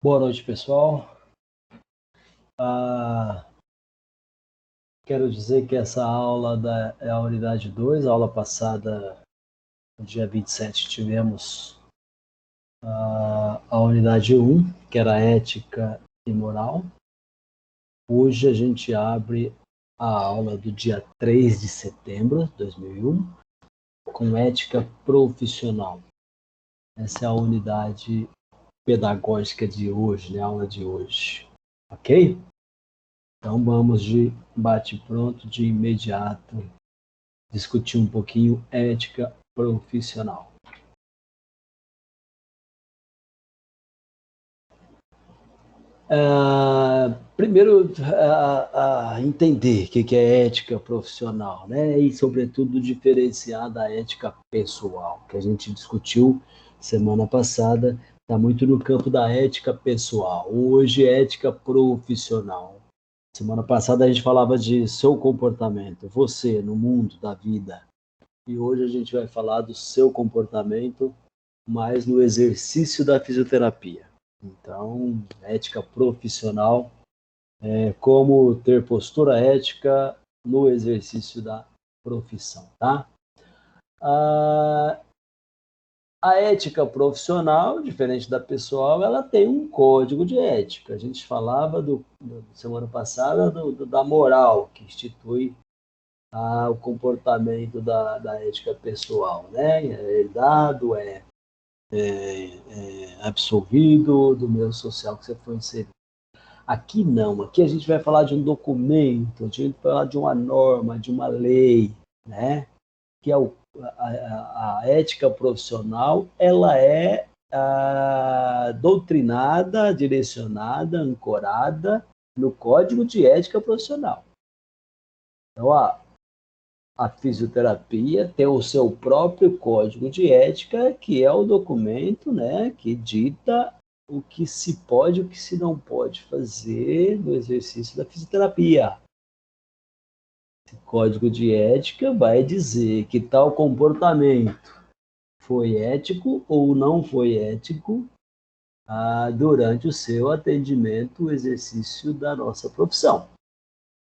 Boa noite, pessoal. Quero dizer que essa aula é a unidade 2. A aula passada, no dia 27, tivemos a unidade 1, que era ética e moral. Hoje a gente abre a aula do dia 3 de setembro de 2001, com ética profissional. Essa é a unidade pedagógica de hoje, né? A aula de hoje. Ok? Então vamos de bate-pronto, de imediato, discutir um pouquinho ética profissional. Primeiro, entender o que é ética profissional, né? E, sobretudo, diferenciar da ética pessoal, que a gente discutiu semana passada, está muito no campo da ética pessoal. Hoje, ética profissional. Semana passada a gente falava de seu comportamento, você no mundo da vida. E hoje a gente vai falar do seu comportamento, mais no exercício da fisioterapia. Então, ética profissional é como ter postura ética no exercício da profissão, tá? A ética profissional, diferente da pessoal, ela tem um código de ética. A gente falava semana passada da moral, que institui o comportamento da ética pessoal, né? É herdado, é absolvido do meio social que você foi inserido. Aqui não, aqui a gente vai falar de um documento, a gente vai falar de uma norma, de uma lei, né? Que é a ética profissional, ela é doutrinada, direcionada, ancorada no Código de Ética Profissional. Então, a fisioterapia tem o seu próprio código de ética, que é o documento, né, que dita o que se pode e o que se não pode fazer no exercício da fisioterapia. Esse código de ética vai dizer que tal comportamento foi ético ou não foi ético durante o seu atendimento, o exercício da nossa profissão.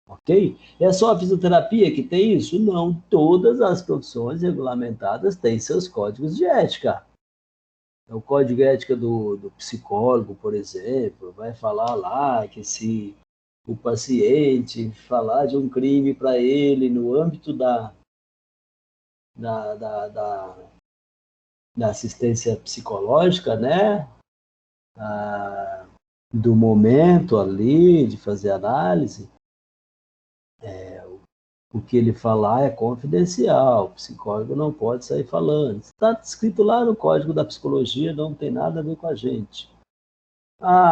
Ok? É só a fisioterapia que tem isso? Não. Todas as profissões regulamentadas têm seus códigos de ética. O código de ética do psicólogo, por exemplo, vai falar lá que se o paciente falar de um crime para ele no âmbito da assistência psicológica, né? Do momento ali, de fazer análise, o que ele falar é confidencial, o psicólogo não pode sair falando. Está escrito lá no Código da Psicologia, não tem nada a ver com a gente.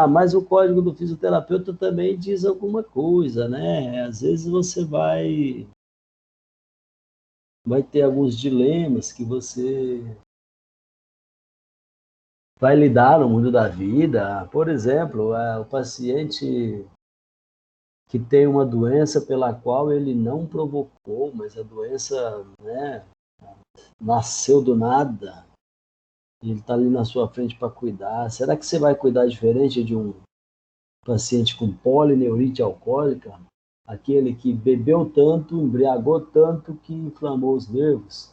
Mas o Código do Fisioterapeuta também diz alguma coisa, né? Às vezes você vai ter alguns dilemas que você vai lidar no mundo da vida. Por exemplo, o paciente que tem uma doença pela qual ele não provocou, mas a doença, né, nasceu do nada, e ele está ali na sua frente para cuidar. Será que você vai cuidar diferente de um paciente com polineurite alcoólica? Aquele que bebeu tanto, embriagou tanto que inflamou os nervos,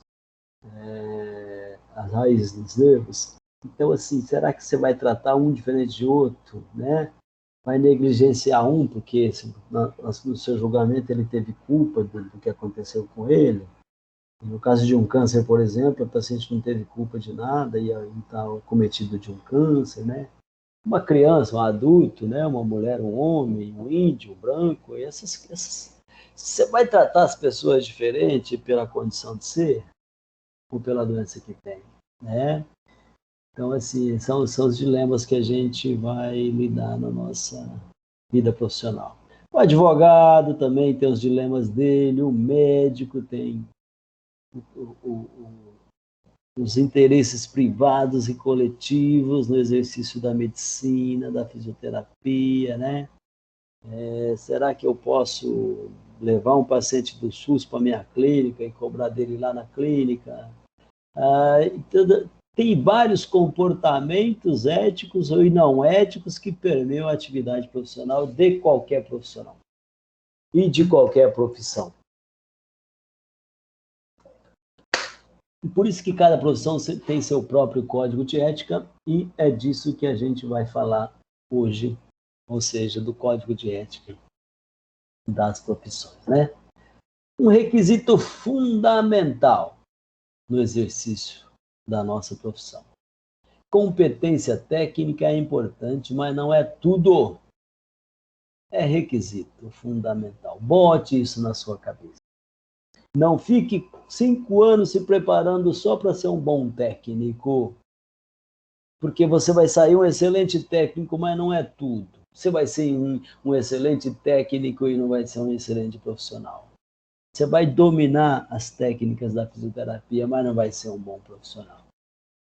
as raízes dos nervos. Então, assim, será que você vai tratar um diferente de outro, né? Vai negligenciar um porque no seu julgamento ele teve culpa do que aconteceu com ele? No caso de um câncer, por exemplo, o paciente não teve culpa de nada e está cometido de um câncer, né? Uma criança, um adulto, né? Uma mulher, um homem, um índio, um branco, você vai tratar as pessoas diferente pela condição de ser ou pela doença que tem, né? Então, assim, são os dilemas que a gente vai lidar na nossa vida profissional. O advogado também tem os dilemas dele, o médico tem os interesses privados e coletivos no exercício da medicina, da fisioterapia, né? Será que eu posso levar um paciente do SUS para minha clínica e cobrar dele lá na clínica? tem vários comportamentos éticos ou não éticos que permeiam a atividade profissional de qualquer profissional e de qualquer profissão. Por isso que cada profissão tem seu próprio código de ética e é disso que a gente vai falar hoje, ou seja, do código de ética das profissões, né? Um requisito fundamental no exercício da nossa profissão. Competência técnica é importante, mas não é tudo. É requisito fundamental. Bote isso na sua cabeça. Não fique 5 anos se preparando só para ser um bom técnico, porque você vai sair um excelente técnico, mas não é tudo. Você vai ser um excelente técnico e não vai ser um excelente profissional. Você vai dominar as técnicas da fisioterapia, mas não vai ser um bom profissional.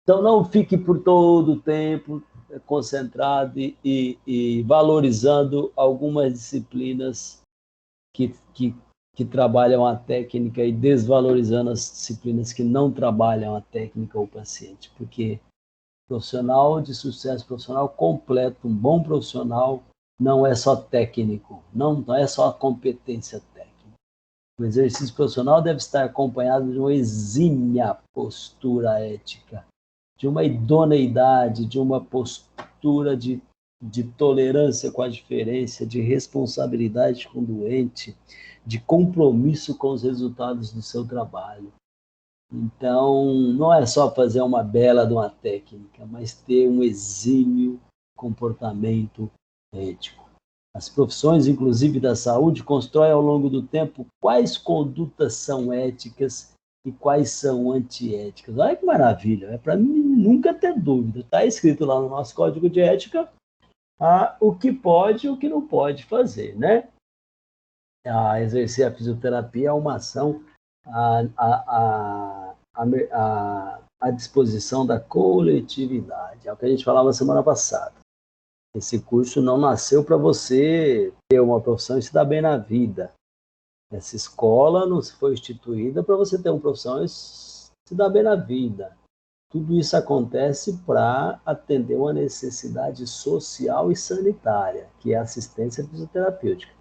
Então, não fique por todo o tempo concentrado e valorizando algumas disciplinas que trabalham a técnica e desvalorizando as disciplinas que não trabalham a técnica ou o paciente. Porque profissional de sucesso profissional completo, um bom profissional, não é só técnico, não é só a competência técnica. O exercício profissional deve estar acompanhado de uma exímia postura ética, de uma idoneidade, de uma postura de tolerância com a diferença, de responsabilidade com o doente, de compromisso com os resultados do seu trabalho. Então, não é só fazer uma bela de uma técnica, mas ter um exímio comportamento ético. As profissões, inclusive da saúde, constroem ao longo do tempo quais condutas são éticas e quais são antiéticas. Olha que maravilha, é para mim nunca ter dúvida. Está escrito lá no nosso código de ética o que pode e o que não pode fazer, né? Exercer a fisioterapia é uma ação à disposição da coletividade. É o que a gente falava semana passada. Esse curso não nasceu para você ter uma profissão e se dar bem na vida. Essa escola não foi instituída para você ter uma profissão e se dar bem na vida. Tudo isso acontece para atender uma necessidade social e sanitária, que é a assistência fisioterapêutica.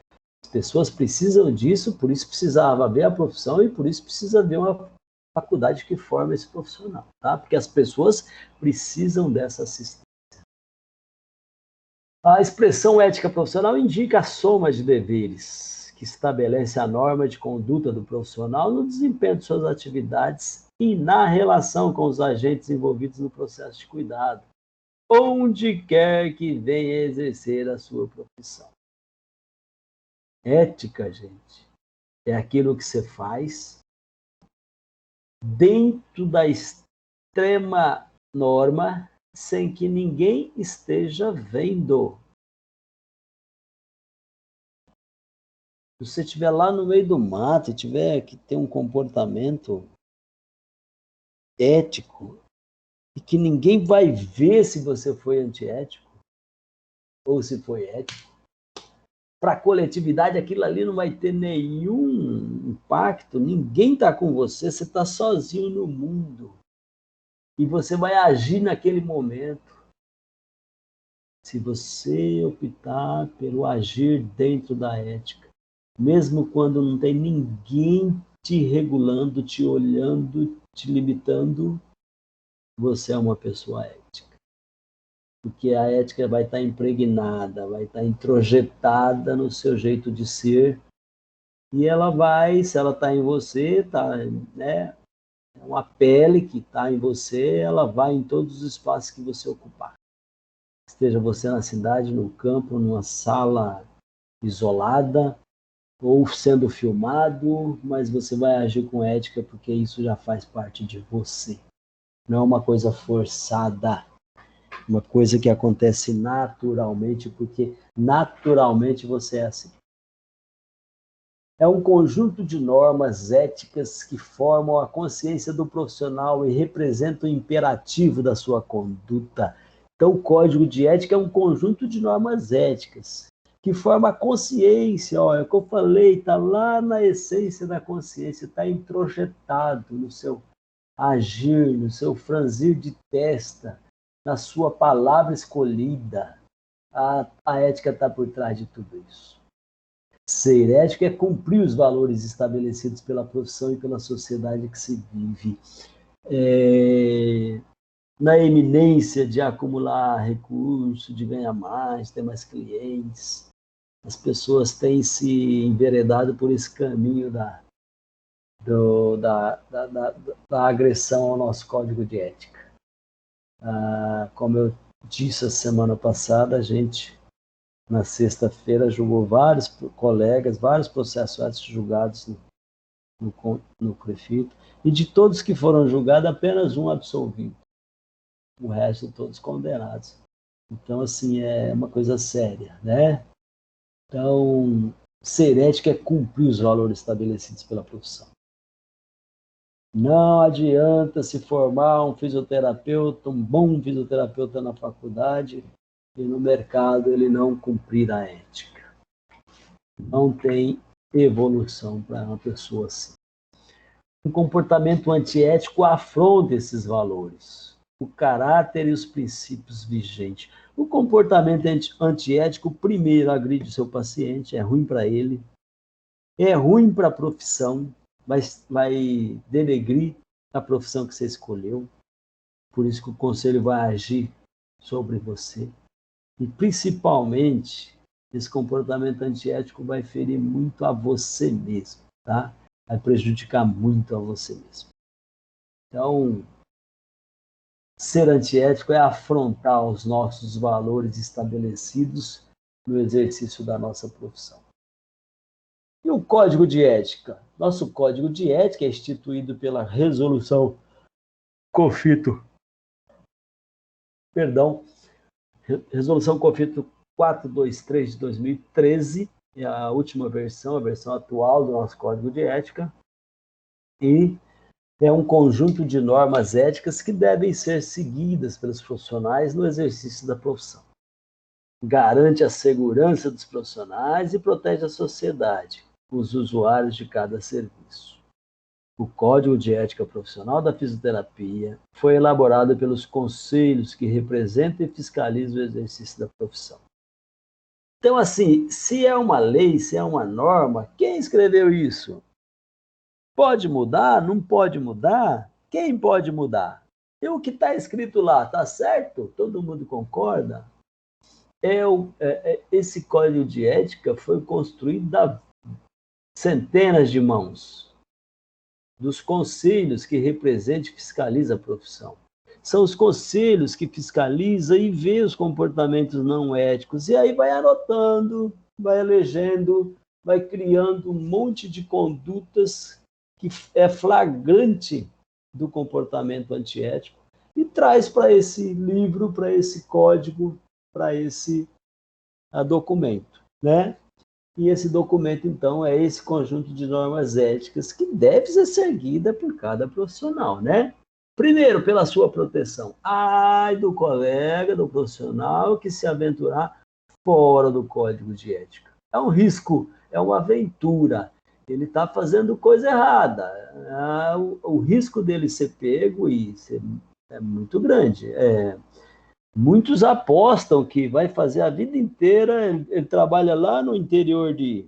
As pessoas precisam disso, por isso precisava haver a profissão e por isso precisa haver uma faculdade que forma esse profissional, tá? Porque as pessoas precisam dessa assistência. A expressão ética profissional indica a soma de deveres que estabelece a norma de conduta do profissional no desempenho de suas atividades e na relação com os agentes envolvidos no processo de cuidado, onde quer que venha exercer a sua profissão. Ética, gente, é aquilo que você faz dentro da extrema norma, sem que ninguém esteja vendo. Se você estiver lá no meio do mato e tiver que ter um comportamento ético e que ninguém vai ver se você foi antiético ou se foi ético, para a coletividade aquilo ali não vai ter nenhum impacto, ninguém está com você, você está sozinho no mundo e você vai agir naquele momento. Se você optar pelo agir dentro da ética, mesmo quando não tem ninguém te regulando, te olhando, te limitando, você é uma pessoa ética. Porque a ética vai estar impregnada, vai estar introjetada no seu jeito de ser, e ela vai, se ela está em você, né, é uma pele que está em você, ela vai em todos os espaços que você ocupar. Esteja você na cidade, no campo, numa sala isolada, ou sendo filmado, mas você vai agir com ética porque isso já faz parte de você. Não é uma coisa forçada, uma coisa que acontece naturalmente, porque naturalmente você é assim. É um conjunto de normas éticas que formam a consciência do profissional e representam o imperativo da sua conduta. Então, o código de ética é um conjunto de normas éticas que forma a consciência, é o que eu falei, está lá na essência da consciência, está introjetado agir, no seu franzir de testa, na sua palavra escolhida. A ética está por trás de tudo isso. Ser ético é cumprir os valores estabelecidos pela profissão e pela sociedade que se vive. Na eminência de acumular recursos, de ganhar mais, ter mais clientes, as pessoas têm se enveredado por esse caminho da agressão ao nosso código de ética. Como eu disse a semana passada, a gente, na sexta-feira, julgou vários colegas, vários processos julgados no CREFIT, e de todos que foram julgados, apenas um absolvido. O resto, todos condenados. Então, assim, é uma coisa séria, né? Então, ser ético é cumprir os valores estabelecidos pela profissão. Não adianta se formar um fisioterapeuta, um bom fisioterapeuta na faculdade, e no mercado ele não cumprir a ética. Não tem evolução para uma pessoa assim. Um comportamento antiético afronta esses valores, o caráter e os princípios vigentes. O comportamento antiético, primeiro, agride o seu paciente, é ruim para ele, é ruim para a profissão, vai denegrir a profissão que você escolheu. Por isso que o conselho vai agir sobre você. E, principalmente, esse comportamento antiético vai ferir muito a você mesmo, tá? Vai prejudicar muito a você mesmo. Então, ser antiético é afrontar os nossos valores estabelecidos no exercício da nossa profissão. E o Código de Ética? Nosso Código de Ética é instituído pela Resolução Resolução COFITO 423 de 2013, é a última versão, a versão atual do nosso Código de Ética, e é um conjunto de normas éticas que devem ser seguidas pelos profissionais no exercício da profissão. Garante a segurança dos profissionais e protege a sociedade, os usuários de cada serviço. O Código de Ética Profissional da Fisioterapia foi elaborado pelos conselhos que representam e fiscalizam o exercício da profissão. Então, assim, se é uma lei, se é uma norma, quem escreveu isso? Pode mudar? Não pode mudar? Quem pode mudar? E o que está escrito lá, está certo? Todo mundo concorda? Esse código de ética foi construído a centenas de mãos dos conselhos que representam e fiscalizam a profissão. São os conselhos que fiscalizam e vê os comportamentos não éticos. E aí vai anotando, vai elegendo, vai criando um monte de condutas que é flagrante do comportamento antiético e traz para esse livro, para esse código, para esse documento, né? E esse documento, então, é esse conjunto de normas éticas que deve ser seguida por cada profissional, né? Primeiro, pela sua proteção. Ai do colega, do profissional que se aventurar fora do código de ética. É um risco, é uma aventura. Ele está fazendo coisa errada. O risco dele ser pego é muito grande. Muitos apostam que vai fazer a vida inteira, ele trabalha lá no interior de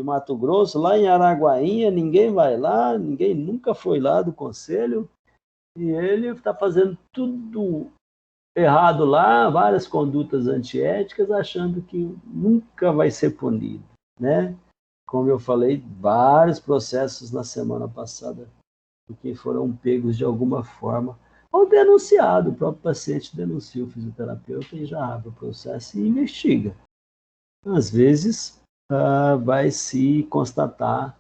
Mato Grosso, lá em Araguainha, ninguém vai lá, ninguém nunca foi lá do conselho, e ele está fazendo tudo errado lá, várias condutas antiéticas, achando que nunca vai ser punido, né? Como eu falei, vários processos na semana passada, porque foram pegos de alguma forma, ou denunciado, o próprio paciente denuncia o fisioterapeuta e já abre o processo e investiga. Às vezes, vai se constatar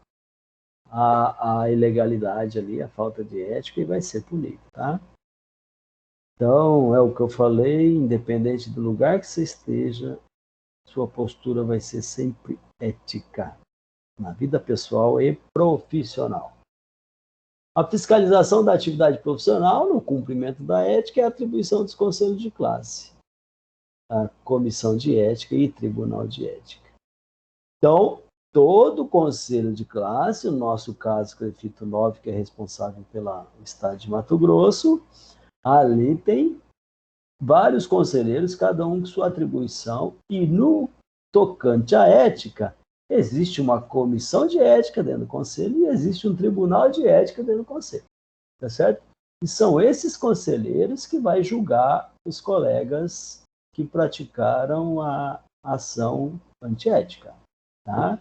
a ilegalidade ali, a falta de ética e vai ser punido, tá? Então, é o que eu falei, independente do lugar que você esteja, sua postura vai ser sempre ética, na vida pessoal e profissional. A fiscalização da atividade profissional no cumprimento da ética é a atribuição dos conselhos de classe, a comissão de ética e tribunal de ética. Então, todo conselho de classe, no nosso caso, CREFITO 9, que é responsável pelo estado de Mato Grosso, ali tem vários conselheiros, cada um com sua atribuição, e no tocante à ética, existe uma comissão de ética dentro do conselho e existe um tribunal de ética dentro do conselho, tá certo? E são esses conselheiros que vai julgar os colegas que praticaram a ação antiética, tá?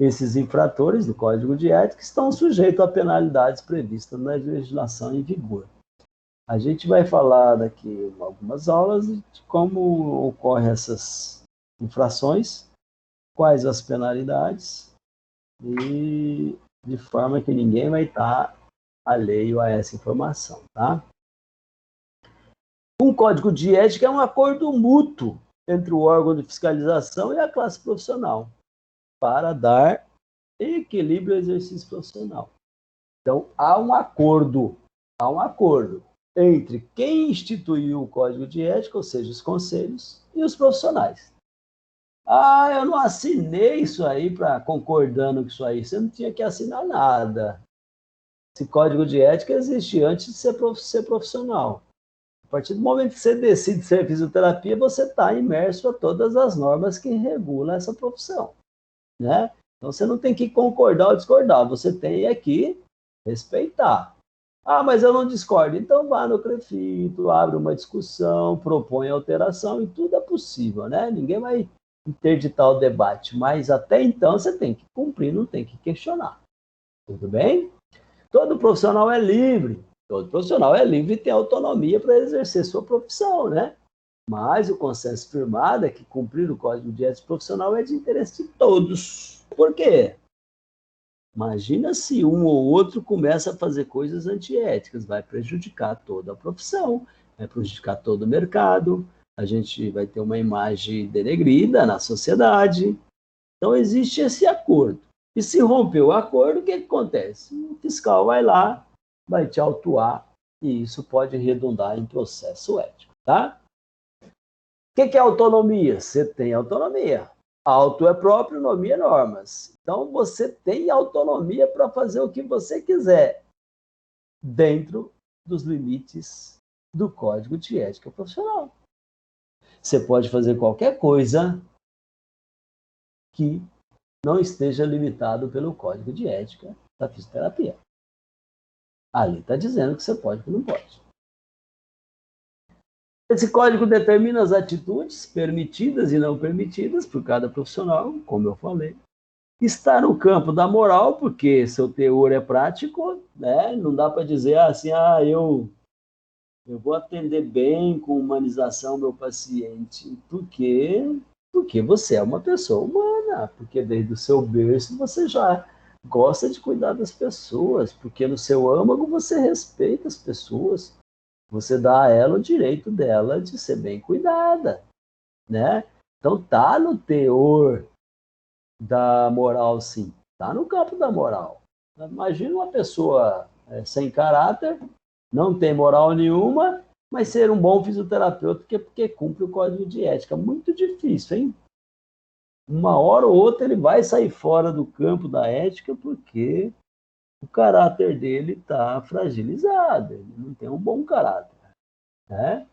Esses infratores do Código de Ética estão sujeitos a penalidades previstas na legislação em vigor. A gente vai falar daqui em algumas aulas de como ocorrem essas infrações, quais as penalidades, e de forma que ninguém vai estar alheio a essa informação, tá? Um código de ética é um acordo mútuo entre o órgão de fiscalização e a classe profissional para dar equilíbrio ao exercício profissional. Então, há um acordo entre quem instituiu o código de ética, ou seja, os conselhos, e os profissionais. Ah, eu não assinei isso aí concordando com isso aí. Você não tinha que assinar nada. Esse código de ética existe antes de ser profissional. A partir do momento que você decide ser fisioterapia, você está imerso a todas as normas que regulam essa profissão, né? Então, você não tem que concordar ou discordar, você tem que respeitar. Ah, mas eu não discordo. Então, vá no CREFITO, abre uma discussão, propõe alteração, e tudo é possível, né? Ninguém vai interditar o debate, mas até então você tem que cumprir, não tem que questionar. Tudo bem? Todo profissional é livre e tem autonomia para exercer sua profissão, né? Mas o consenso firmado é que cumprir o Código de Ética Profissional é de interesse de todos. Por quê? Imagina se um ou outro começa a fazer coisas antiéticas, vai prejudicar toda a profissão, vai prejudicar todo o mercado, a gente vai ter uma imagem denegrida na sociedade. Então, existe esse acordo. E se romper o acordo, o que acontece? O fiscal vai lá, vai te autuar, e isso pode redundar em processo ético, tá? O que é autonomia? Você tem autonomia. Auto é próprio, nomia é normas. Então, você tem autonomia para fazer o que você quiser, dentro dos limites do Código de Ética Profissional. Você pode fazer qualquer coisa que não esteja limitado pelo Código de Ética da Fisioterapia. Ali está dizendo que você pode e que não pode. Esse código determina as atitudes permitidas e não permitidas por cada profissional, como eu falei. Está no campo da moral, porque seu teor é prático, né? Não dá para dizer assim, eu vou atender bem com humanização meu paciente, porque você é uma pessoa humana, porque desde o seu berço você já gosta de cuidar das pessoas, porque no seu âmago você respeita as pessoas, você dá a ela o direito dela de ser bem cuidada, né? Então tá no teor da moral, sim. Tá no campo da moral. Imagina uma pessoa sem caráter, não tem moral nenhuma, mas ser um bom fisioterapeuta porque cumpre o código de ética. Muito difícil, hein? Uma hora ou outra ele vai sair fora do campo da ética porque o caráter dele está fragilizado, ele não tem um bom caráter, né?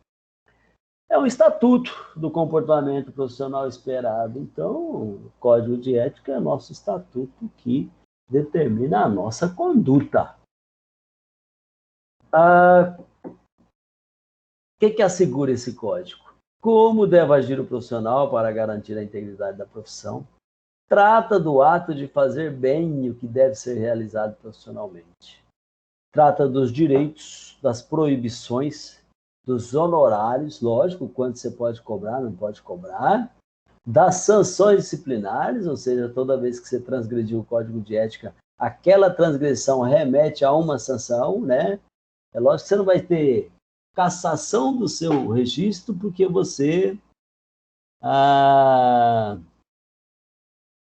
É um estatuto do comportamento profissional esperado. Então, o Código de Ética é nosso estatuto que determina a nossa conduta. O que assegura esse código? Como deve agir o profissional para garantir a integridade da profissão? Trata do ato de fazer bem o que deve ser realizado profissionalmente. Trata dos direitos, das proibições, dos honorários, lógico, quanto você pode cobrar, não pode cobrar, das sanções disciplinares, ou seja, toda vez que você transgrediu o código de ética, aquela transgressão remete a uma sanção, né? É lógico que você não vai ter cassação do seu registro porque você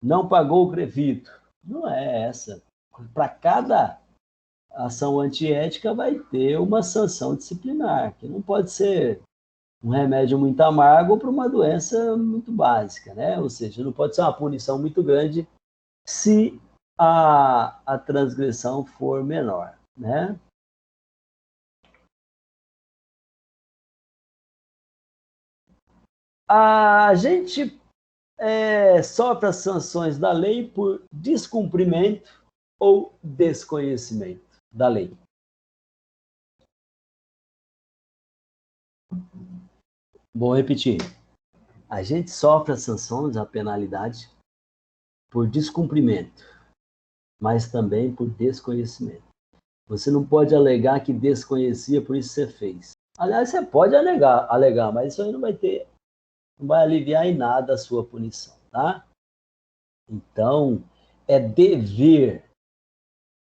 não pagou o CREFITO. Não é essa. Para cada ação antiética vai ter uma sanção disciplinar, que não pode ser um remédio muito amargo para uma doença muito básica, né? Ou seja, não pode ser uma punição muito grande se a transgressão for menor, né? A gente sofre as sanções da lei por descumprimento ou desconhecimento da lei. Vou repetir. A gente sofre as sanções, a penalidade, por descumprimento, mas também por desconhecimento. Você não pode alegar que desconhecia, por isso você fez. Aliás, você pode alegar, mas isso aí não vai aliviar em nada a sua punição, tá? Então, é dever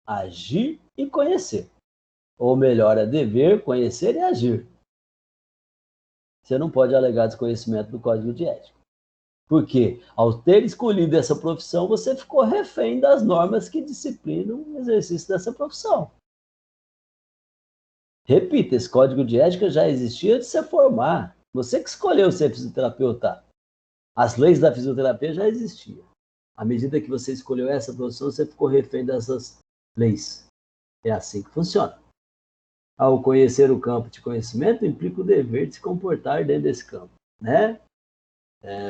agir e conhecer. Ou melhor, é dever conhecer e agir. Você não pode alegar desconhecimento do Código de Ética. Porque, ao ter escolhido essa profissão, você ficou refém das normas que disciplinam o exercício dessa profissão. Repita, esse Código de Ética já existia antes de você formar. Você que escolheu ser fisioterapeuta. As leis da fisioterapia já existiam. À medida que você escolheu essa profissão, você ficou refém dessas leis. É assim que funciona. Ao conhecer o campo de conhecimento, implica o dever de se comportar dentro desse campo, né?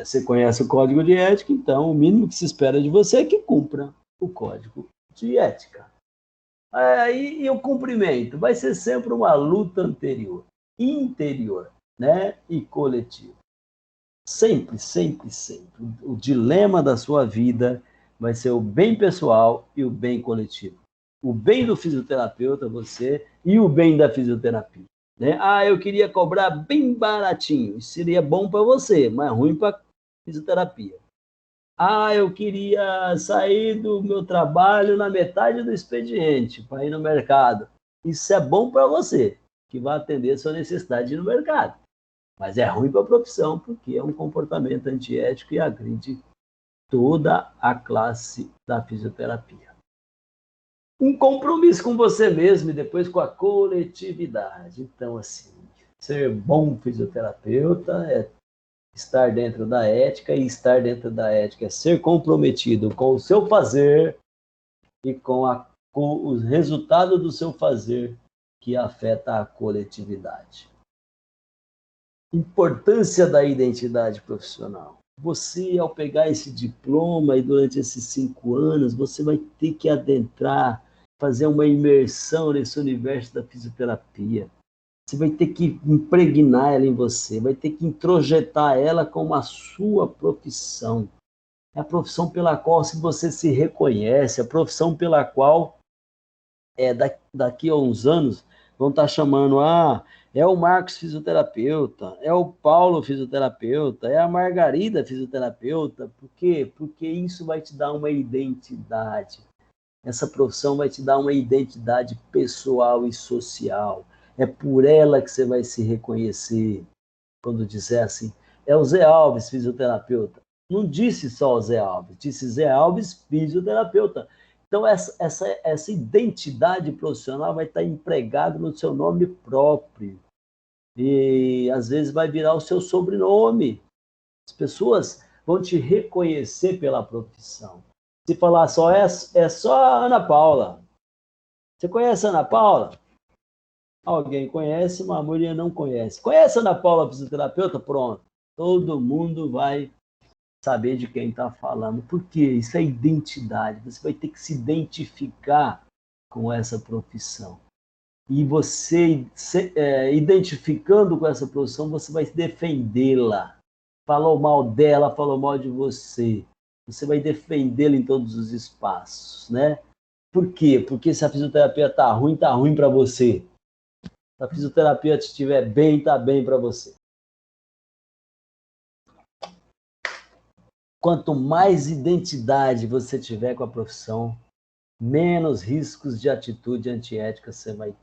Você conhece o Código de Ética, então o mínimo que se espera de você é que cumpra o Código de Ética. E o cumprimento vai ser sempre uma luta interior, né? E coletiva. Sempre, sempre, sempre. O dilema da sua vida vai ser o bem pessoal e o bem coletivo. O bem do fisioterapeuta, você, e o bem da fisioterapia. Né? Eu queria cobrar bem baratinho. Isso seria bom para você, mas ruim para a fisioterapia. Eu queria sair do meu trabalho na metade do expediente para ir no mercado. Isso é bom para você, que vai atender a sua necessidade de ir no mercado. Mas é ruim para a profissão, porque é um comportamento antiético e agride toda a classe da fisioterapia. Um compromisso com você mesmo e depois com a coletividade. Então, assim, ser bom fisioterapeuta é estar dentro da ética, e estar dentro da ética é ser comprometido com o seu fazer e com o resultado do seu fazer que afeta a coletividade. Importância da identidade profissional. Você, ao pegar esse diploma e durante esses 5 anos, você vai ter que adentrar, fazer uma imersão nesse universo da fisioterapia. Você vai ter que impregnar ela em você, vai ter que introjetar ela como a sua profissão. É a profissão pela qual você se reconhece, a profissão pela qual daqui a uns anos vão estar chamando, é o Marcos fisioterapeuta, é o Paulo fisioterapeuta, é a Margarida fisioterapeuta. Por quê? Porque isso vai te dar uma identidade. Essa profissão vai te dar uma identidade pessoal e social. É por ela que você vai se reconhecer. Quando disser assim, é o Zé Alves fisioterapeuta. Não disse só o Zé Alves, disse Zé Alves fisioterapeuta. Então, essa identidade profissional vai estar empregada no seu nome próprio. E, às vezes, vai virar o seu sobrenome. As pessoas vão te reconhecer pela profissão. Se falar é só a Ana Paula. Você conhece a Ana Paula? Alguém conhece, mas a maioria não conhece. Conhece a Ana Paula, fisioterapeuta? Pronto. Todo mundo vai saber de quem está falando. Por quê? Isso é identidade. Você vai ter que se identificar com essa profissão. E você, identificando com essa profissão, você vai defendê-la. Falou mal dela, falou mal de você. Você vai defendê-la em todos os espaços, né? Por quê? Porque se a fisioterapia está ruim para você. Se a fisioterapia estiver bem, está bem para você. Quanto mais identidade você tiver com a profissão, menos riscos de atitude antiética você vai ter.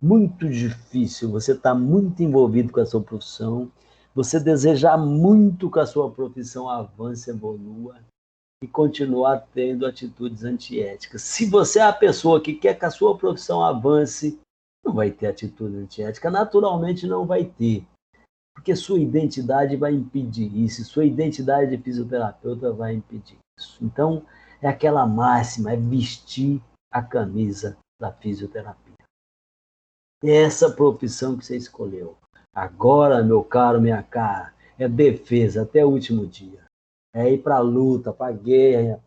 Muito difícil, você está muito envolvido com a sua profissão, você desejar muito que a sua profissão avance, evolua e continuar tendo atitudes antiéticas. Se você é a pessoa que quer que a sua profissão avance, não vai ter atitude antiética, naturalmente não vai ter. Porque sua identidade vai impedir isso, sua identidade de fisioterapeuta vai impedir. isso. Então, é aquela máxima, é vestir a camisa da fisioterapia. Essa profissão que você escolheu. Agora, meu caro, minha cara, é defesa até o último dia. É ir para a luta, para a guerra,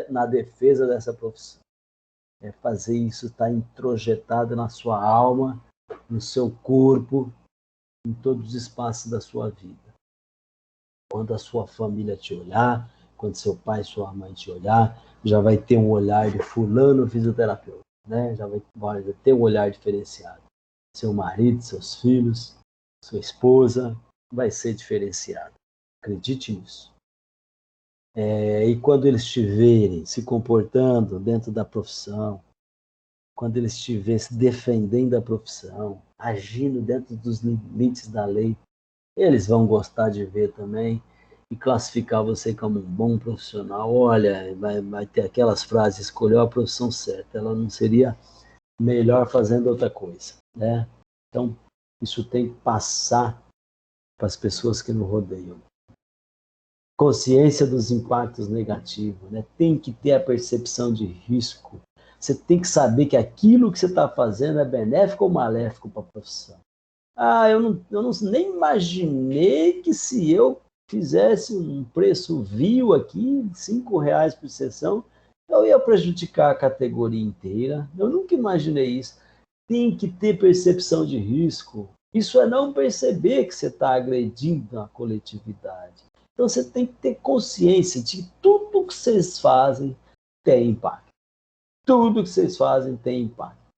na defesa dessa profissão. É fazer isso estar introjetado na sua alma, no seu corpo, em todos os espaços da sua vida. Quando a sua família te olhar, quando seu pai e sua mãe te olhar, já vai ter um olhar de fulano fisioterapeuta, né? Já vai ter um olhar diferenciado. Seu marido, seus filhos, sua esposa, vai ser diferenciado. Acredite nisso. E quando eles te verem se comportando dentro da profissão, quando eles te verem se defendendo da profissão, agindo dentro dos limites da lei, eles vão gostar de ver também e classificar você como um bom profissional. Olha, vai ter aquelas frases, escolheu a profissão certa, ela não seria melhor fazendo outra coisa, né? Então, isso tem que passar para as pessoas que nos rodeiam. Consciência dos impactos negativos, né? Tem que ter a percepção de risco. Você tem que saber que aquilo que você está fazendo é benéfico ou maléfico para a profissão. Eu não nem imaginei que se eu fizesse um preço vil aqui, R$ 5 por sessão, eu ia prejudicar a categoria inteira. Eu nunca imaginei isso. Tem que ter percepção de risco. Isso é não perceber que você está agredindo a coletividade. Então você tem que ter consciência de que tudo que vocês fazem tem impacto. Tudo que vocês fazem tem impacto.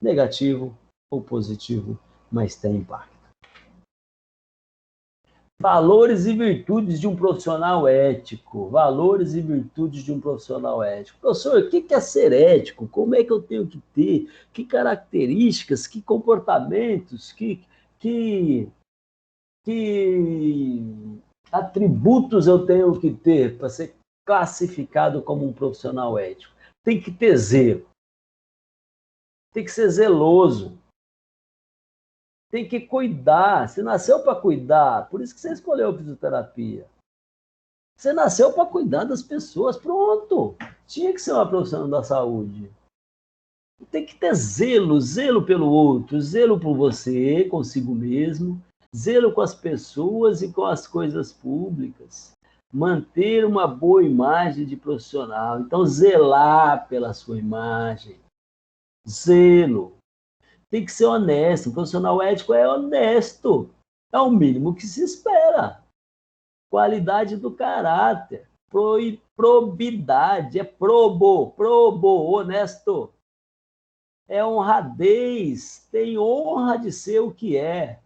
Negativo ou positivo, mas tem impacto. Valores e virtudes de um profissional ético. Valores e virtudes de um profissional ético. Professor, o que é ser ético? Como é que eu tenho que ter? Que características, que comportamentos, que atributos eu tenho que ter para ser classificado como um profissional ético? Tem que ter zelo. Tem que ser zeloso. Tem que cuidar. Você nasceu para cuidar. Por isso que você escolheu fisioterapia. Você nasceu para cuidar das pessoas. Pronto. Tinha que ser uma profissional da saúde. Tem que ter zelo. Zelo pelo outro. Zelo por você, consigo mesmo. Zelo com as pessoas e com as coisas públicas. Manter uma boa imagem de profissional. Então, zelar pela sua imagem. Zelo. Tem que ser honesto. Um profissional ético é honesto. É o mínimo que se espera. Qualidade do caráter. Probidade. É probo, honesto. É honradez. Tem honra de ser o que é.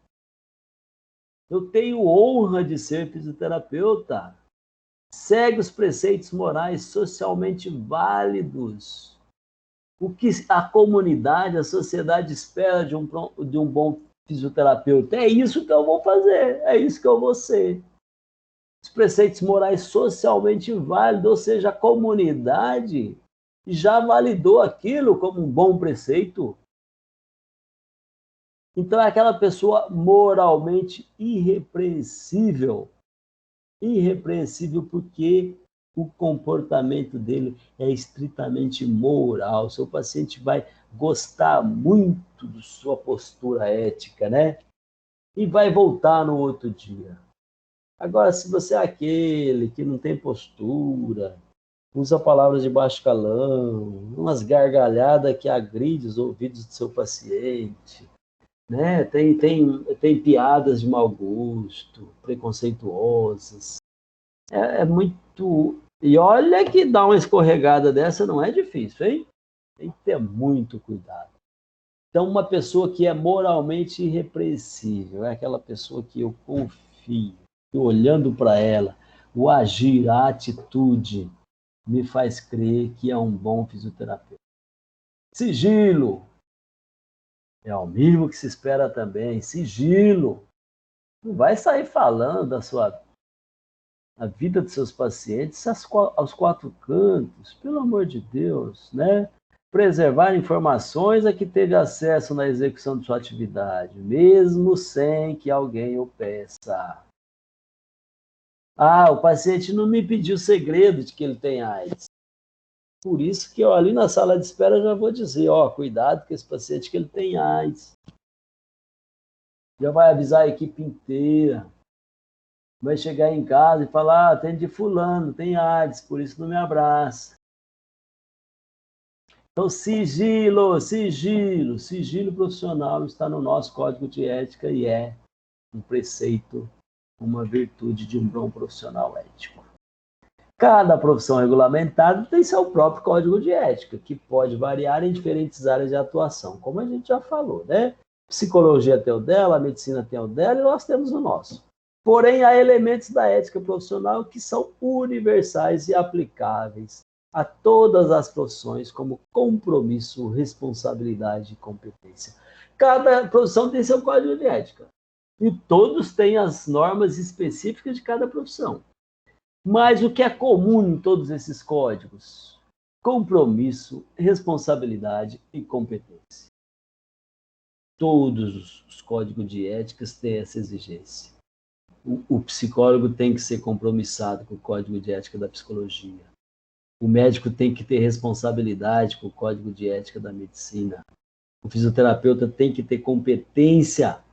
Eu tenho honra de ser fisioterapeuta. Segue os preceitos morais socialmente válidos. O que a comunidade, a sociedade espera de um bom fisioterapeuta? É isso que eu vou fazer, é isso que eu vou ser. Os preceitos morais socialmente válidos, ou seja, a comunidade já validou aquilo como um bom preceito. Então é aquela pessoa moralmente irrepreensível. Irrepreensível porque o comportamento dele é estritamente moral. O seu paciente vai gostar muito da sua postura ética, né? E vai voltar no outro dia. Agora, se você é aquele que não tem postura, usa palavras de baixo calão, umas gargalhadas que agridem os ouvidos do seu paciente, né? Tem piadas de mau gosto, preconceituosas. É muito. E olha que dar uma escorregada dessa não é difícil, hein? Tem que ter muito cuidado. Então, uma pessoa que é moralmente irrepreensível, é aquela pessoa que eu confio, que olhando para ela, o agir, a atitude, me faz crer que é um bom fisioterapeuta. Sigilo. É o mínimo que se espera também. Sigilo. Não vai sair falando da sua a vida dos seus pacientes aos quatro cantos, pelo amor de Deus, né? Preservar informações a que teve acesso na execução de sua atividade, mesmo sem que alguém o peça. Ah, o paciente não me pediu segredo de que ele tem AIDS. Por isso que eu, ali na sala de espera, já vou dizer, ó, cuidado com esse paciente que ele tem AIDS. Já vai avisar a equipe inteira. Vai chegar em casa e falar, atendi fulano, tem AIDS, por isso não me abraça. Então, sigilo profissional está no nosso código de ética e é um preceito, uma virtude de um bom profissional ético. Cada profissão regulamentada tem seu próprio código de ética, que pode variar em diferentes áreas de atuação, como a gente já falou, né? Psicologia tem o dela, a medicina tem o dela e nós temos o nosso. Porém, há elementos da ética profissional que são universais e aplicáveis a todas as profissões, como compromisso, responsabilidade e competência. Cada profissão tem seu código de ética. E todos têm as normas específicas de cada profissão. Mas o que é comum em todos esses códigos? Compromisso, responsabilidade e competência. Todos os códigos de éticas têm essa exigência. O psicólogo tem que ser compromissado com o código de ética da psicologia. O médico tem que ter responsabilidade com o código de ética da medicina. O fisioterapeuta tem que ter competência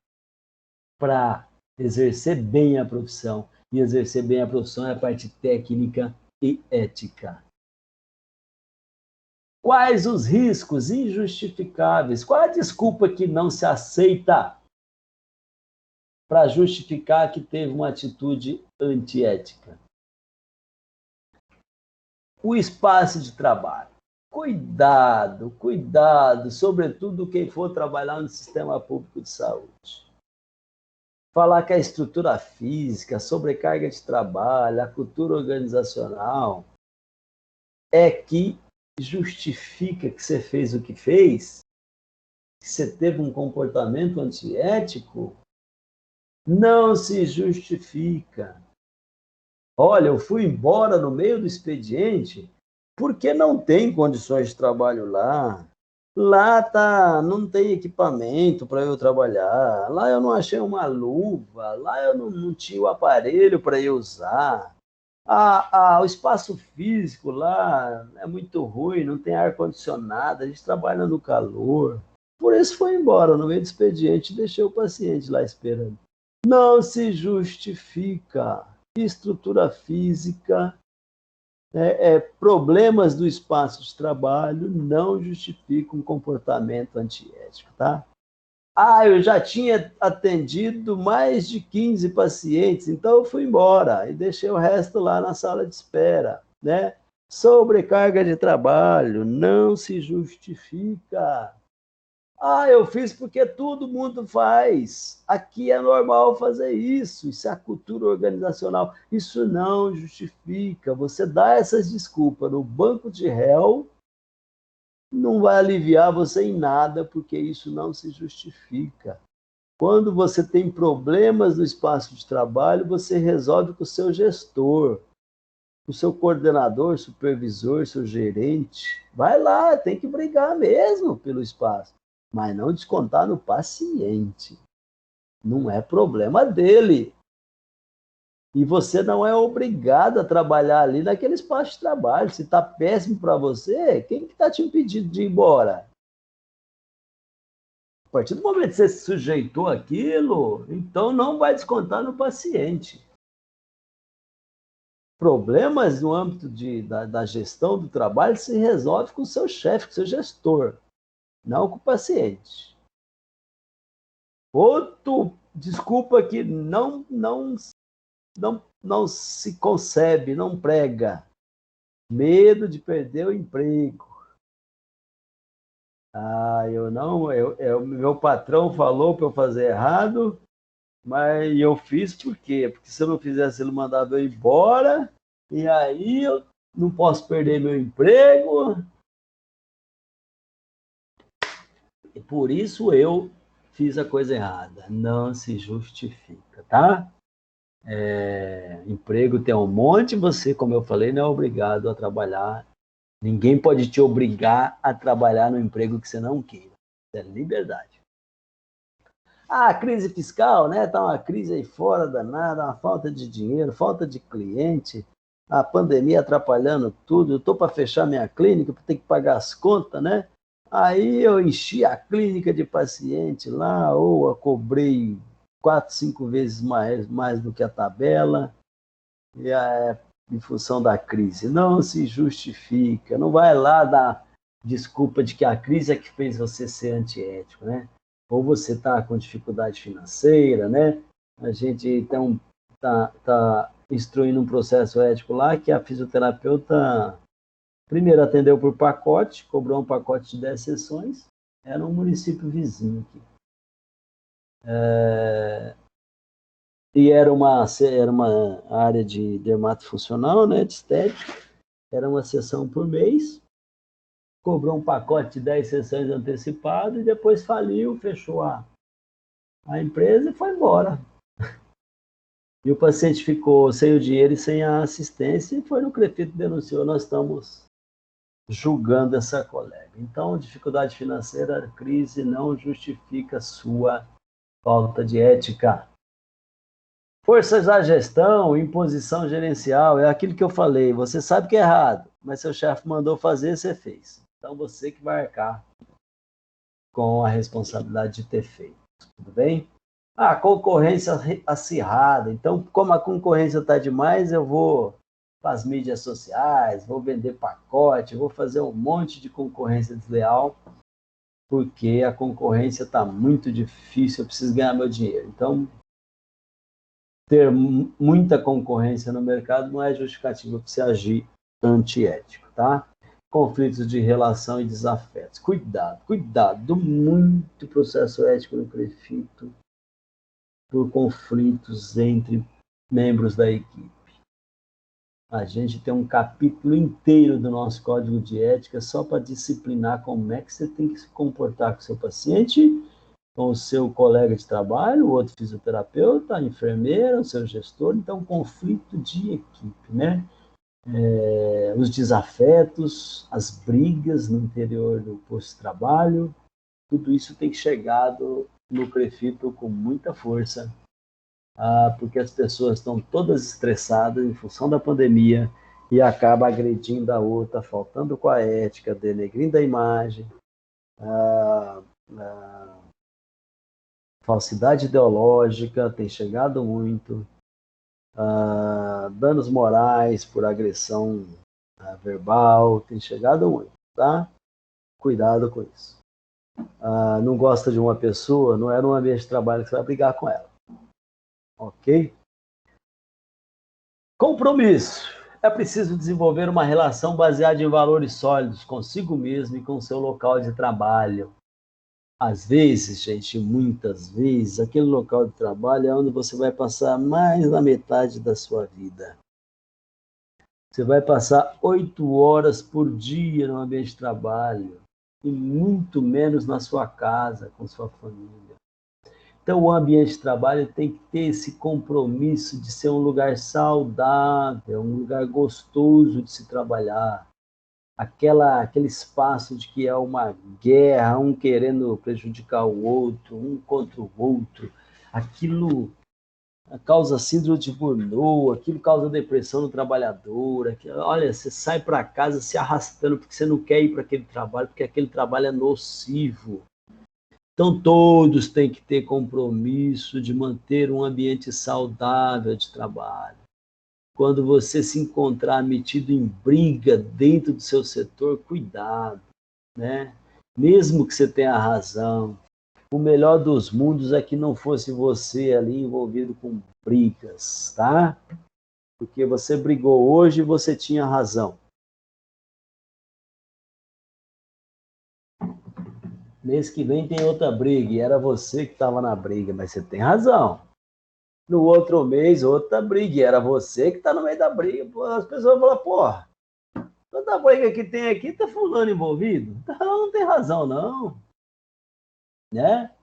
para exercer bem a profissão. E exercer bem a profissão é a parte técnica e ética. Quais os riscos injustificáveis? Qual a desculpa que não se aceita para justificar que teve uma atitude antiética? O espaço de trabalho. Cuidado, cuidado, sobretudo quem for trabalhar no sistema público de saúde. Falar que a estrutura física, a sobrecarga de trabalho, a cultura organizacional é que justifica que você fez o que fez, que você teve um comportamento antiético, não se justifica. Olha, eu fui embora no meio do expediente porque não tem condições de trabalho lá. Lá não tem equipamento para eu trabalhar. Lá eu não achei uma luva. Lá eu não tinha o aparelho para eu usar. O espaço físico lá é muito ruim, não tem ar-condicionado, a gente trabalha no calor. Por isso foi embora no meio do expediente e deixei o paciente lá esperando. Não se justifica. Estrutura física, problemas do espaço de trabalho não justificam um comportamento antiético, tá? Eu já tinha atendido mais de 15 pacientes, então eu fui embora e deixei o resto lá na sala de espera, né? Sobrecarga de trabalho não se justifica. Eu fiz porque todo mundo faz. Aqui é normal fazer isso. Isso é a cultura organizacional. Isso não justifica. Você dá essas desculpas no banco de réu, não vai aliviar você em nada, porque isso não se justifica. Quando você tem problemas no espaço de trabalho, você resolve com o seu gestor, com o seu coordenador, supervisor, seu gerente. Vai lá, tem que brigar mesmo pelo espaço, mas não descontar no paciente. Não é problema dele. E você não é obrigado a trabalhar ali naquele espaço de trabalho. Se está péssimo para você, quem que está te impedindo de ir embora? A partir do momento que você se sujeitou àquilo, então não vai descontar no paciente. Problemas no âmbito da gestão do trabalho se resolve com o seu chefe, com o seu gestor, não com o paciente. Outro desculpa que não se concebe, não prega. Medo de perder o emprego. Meu patrão falou para eu fazer errado, mas eu fiz por quê? Porque se eu não fizesse, ele mandava eu ir embora, e aí eu não posso perder meu emprego. E por isso eu fiz a coisa errada. Não se justifica, tá? Emprego tem um monte, você, como eu falei, não é obrigado a trabalhar. Ninguém pode te obrigar a trabalhar no emprego que você não queira. Isso é liberdade. Ah, crise fiscal, né? Tá uma crise aí fora danada, uma falta de dinheiro, falta de cliente, a pandemia atrapalhando tudo. Eu tô para fechar minha clínica, para ter que pagar as contas, né? Aí eu enchi a clínica de paciente lá, ou eu cobrei 4, 5 vezes mais do que a tabela, e em função da crise. Não se justifica, não vai lá dar desculpa de que a crise é que fez você ser antiético, né? Ou você está com dificuldade financeira, né? A gente então tá instruindo um processo ético lá que a fisioterapeuta primeiro atendeu por pacote, cobrou um pacote de 10 sessões, era um município vizinho aqui. E era uma área de dermatofuncional, né, de estética, era uma sessão por mês, cobrou um pacote de 10 sessões antecipado e depois faliu, fechou a empresa e foi embora. E o paciente ficou sem o dinheiro e sem a assistência e foi no CREFIT e denunciou, nós estamos julgando essa colega. Então, dificuldade financeira, crise não justifica sua falta de ética. Forças da gestão, imposição gerencial, é aquilo que eu falei. Você sabe que é errado, mas seu chefe mandou fazer, você fez. Então você que vai arcar com a responsabilidade de ter feito. Tudo bem? Ah, concorrência acirrada. Então, como a concorrência está demais, eu vou para as mídias sociais, vou vender pacote, vou fazer um monte de concorrência desleal, porque a concorrência está muito difícil, eu preciso ganhar meu dinheiro. Então, ter muita concorrência no mercado não é justificativa para você agir antiético, tá? Conflitos de relação e desafetos. Cuidado muito processo ético no CREFITO por conflitos entre membros da equipe. A gente tem um capítulo inteiro do nosso código de ética só para disciplinar como é que você tem que se comportar com o seu paciente, com o seu colega de trabalho, o outro fisioterapeuta, a enfermeira, o seu gestor. Então, conflito de equipe, né? Os desafetos, as brigas no interior do posto de trabalho, tudo isso tem chegado no CREFITO com muita força, porque as pessoas estão todas estressadas em função da pandemia e acaba agredindo a outra, faltando com a ética, denegrindo a imagem, falsidade ideológica tem chegado muito, danos morais por agressão verbal tem chegado muito, tá? Cuidado com isso. Não gosta de uma pessoa, não é no ambiente de trabalho que você vai brigar com ela. Ok? Compromisso. É preciso desenvolver uma relação baseada em valores sólidos consigo mesmo e com o seu local de trabalho. Às vezes, gente, muitas vezes, aquele local de trabalho é onde você vai passar mais da metade da sua vida. Você vai passar 8 horas por dia no ambiente de trabalho e muito menos na sua casa, com sua família. Então, o ambiente de trabalho tem que ter esse compromisso de ser um lugar saudável, um lugar gostoso de se trabalhar. Aquele espaço de que é uma guerra, um querendo prejudicar o outro, um contra o outro. Aquilo causa síndrome de Burnout, aquilo causa depressão no trabalhador. Olha, você sai para casa se arrastando porque você não quer ir para aquele trabalho, porque aquele trabalho é nocivo. Então, todos têm que ter compromisso de manter um ambiente saudável de trabalho. Quando você se encontrar metido em briga dentro do seu setor, cuidado, né? Mesmo que você tenha razão, o melhor dos mundos é que não fosse você ali envolvido com brigas, tá? Porque você brigou hoje e você tinha razão. Mês que vem tem outra briga e era você que estava na briga, mas você tem razão. No outro mês, outra briga, e era você que está no meio da briga. Pô, as pessoas vão falar, porra, toda briga que tem aqui tá fulano envolvido? Então não tem razão, não. Né?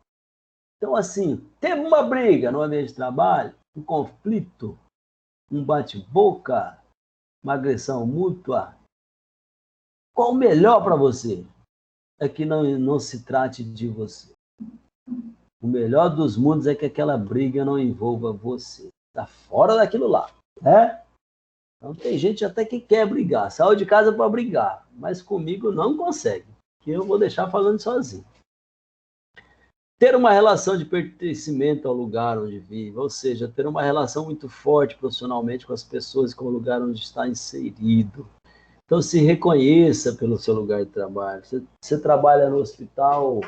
Então, assim, teve uma briga no ambiente de trabalho, um conflito, um bate-boca, uma agressão mútua. Qual o melhor para você? É que não se trate de você. O melhor dos mundos é que aquela briga não envolva você. Está fora daquilo lá, né? Então tem gente até que quer brigar, saiu de casa para brigar, mas comigo não consegue, que eu vou deixar falando sozinho. Ter uma relação de pertencimento ao lugar onde vive, ou seja, ter uma relação muito forte profissionalmente com as pessoas e com o lugar onde está inserido. Então se reconheça pelo seu lugar de trabalho. Você trabalha no Hospital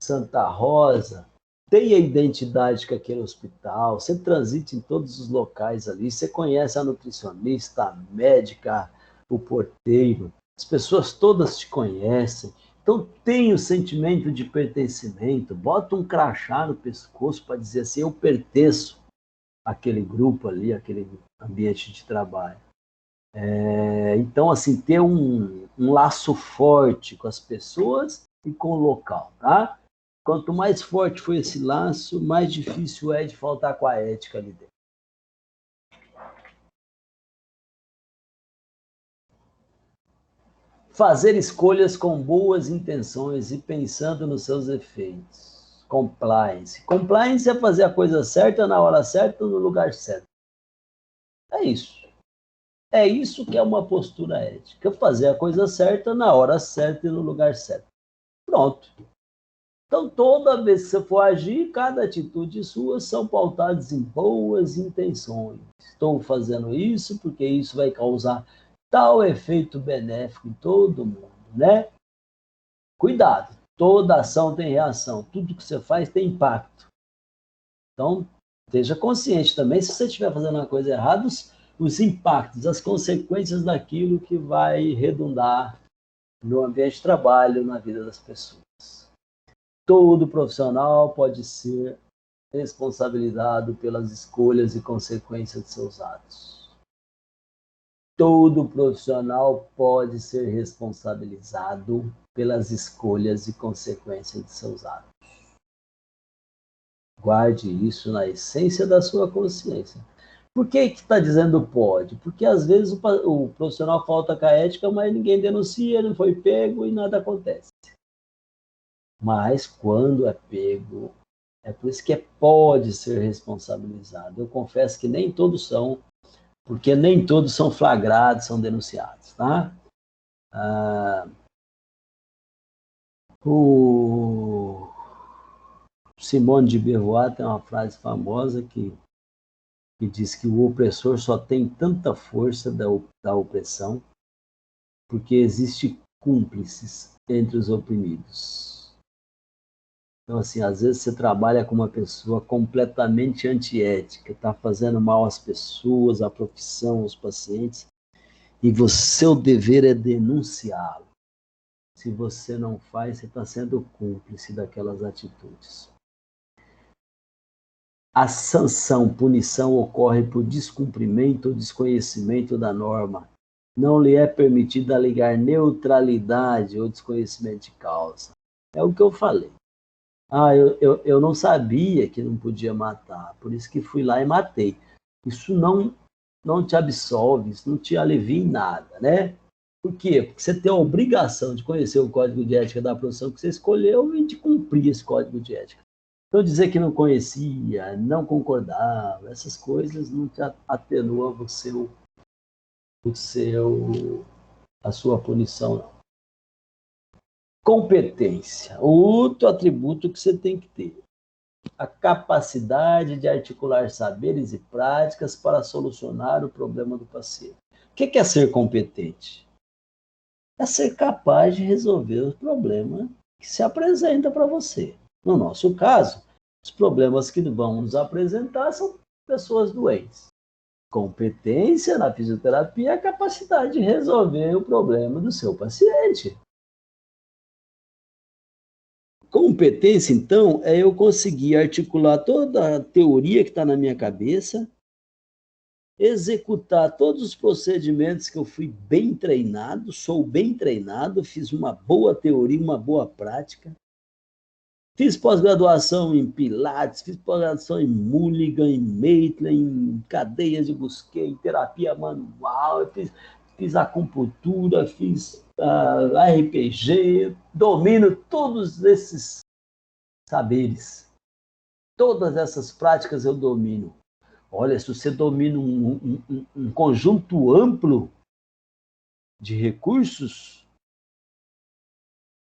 Santa Rosa, tenha identidade com aquele hospital, você transite em todos os locais ali, você conhece a nutricionista, a médica, o porteiro, as pessoas todas te conhecem. Então tenha o sentimento de pertencimento, bota um crachá no pescoço para dizer assim, eu pertenço àquele grupo ali, àquele ambiente de trabalho. Então, assim, ter um laço forte com as pessoas e com o local, tá? Quanto mais forte for esse laço, mais difícil é de faltar com a ética ali dentro. Fazer escolhas com boas intenções e pensando nos seus efeitos. Compliance. Compliance é fazer a coisa certa na hora certa no lugar certo. É isso. É isso que é uma postura ética. Fazer a coisa certa na hora certa e no lugar certo. Pronto. Então, toda vez que você for agir, cada atitude sua são pautadas em boas intenções. Estou fazendo isso porque isso vai causar tal efeito benéfico em todo mundo, né? Cuidado, toda ação tem reação, tudo que você faz tem impacto. Então, esteja consciente também, se você estiver fazendo uma coisa errada, os impactos, as consequências daquilo que vai redundar no ambiente de trabalho, na vida das pessoas. Todo profissional pode ser responsabilizado pelas escolhas e consequências de seus atos. Todo profissional pode ser responsabilizado pelas escolhas e consequências de seus atos. Guarde isso na essência da sua consciência. Por que está dizendo pode? Porque às vezes o profissional falta com a ética, mas ninguém denuncia, não foi pego e nada acontece. Mas quando é pego, é por isso que pode ser responsabilizado. Eu confesso que nem todos são, porque nem todos são flagrados, são denunciados, tá? O Simone de Beauvoir tem uma frase famosa que diz que o opressor só tem tanta força da opressão porque existe cúmplices entre os oprimidos. Então, assim, às vezes você trabalha com uma pessoa completamente antiética, está fazendo mal às pessoas, à profissão, aos pacientes, e seu dever é denunciá-lo. Se você não faz, você está sendo cúmplice daquelas atitudes. A sanção, punição ocorre por descumprimento ou desconhecimento da norma. Não lhe é permitido alegar neutralidade ou desconhecimento de causa. É o que eu falei. Eu não sabia que não podia matar, por isso que fui lá e matei. Isso não te absolve, isso não te alivia em nada, né? Por quê? Porque você tem a obrigação de conhecer o código de ética da profissão que você escolheu e de cumprir esse código de ética. Então, dizer que não conhecia, não concordava, essas coisas não te atenuam a sua punição, não. Competência, outro atributo que você tem que ter. A capacidade de articular saberes e práticas para solucionar o problema do paciente. O que é ser competente? É ser capaz de resolver o problema que se apresenta para você. No nosso caso, os problemas que vão nos apresentar são pessoas doentes. Competência na fisioterapia é a capacidade de resolver o problema do seu paciente. Competência, então, é eu conseguir articular toda a teoria que está na minha cabeça, executar todos os procedimentos que eu fui bem treinado, sou bem treinado, fiz uma boa teoria, uma boa prática. Fiz pós-graduação em Pilates, fiz pós-graduação em Mulligan, em Maitland, em cadeias de Busquet, em terapia manual, fiz acupuntura, fiz RPG, domino todos esses saberes. Todas essas práticas eu domino. Olha, se você domina um conjunto amplo de recursos,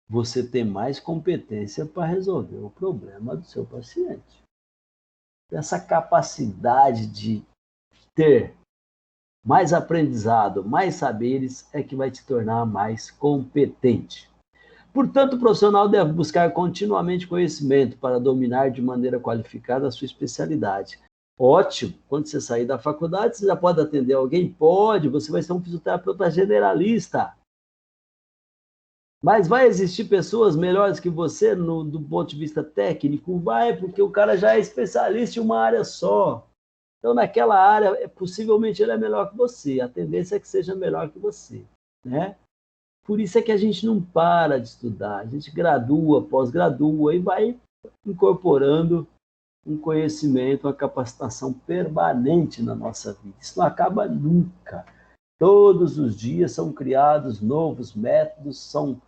você tem mais competência para resolver o problema do seu paciente. Essa capacidade de ter mais aprendizado, mais saberes, é que vai te tornar mais competente. Portanto, o profissional deve buscar continuamente conhecimento para dominar de maneira qualificada a sua especialidade. Ótimo! Quando você sair da faculdade, você já pode atender alguém? Pode, você vai ser um fisioterapeuta generalista. Mas vai existir pessoas melhores que você do ponto de vista técnico? Vai, porque o cara já é especialista em uma área só. Então, naquela área, possivelmente ele é melhor que você. A tendência é que seja melhor que você, né? Por isso é que a gente não para de estudar. A gente gradua, pós-gradua e vai incorporando um conhecimento, uma capacitação permanente na nossa vida. Isso não acaba nunca. Todos os dias são criados novos métodos, são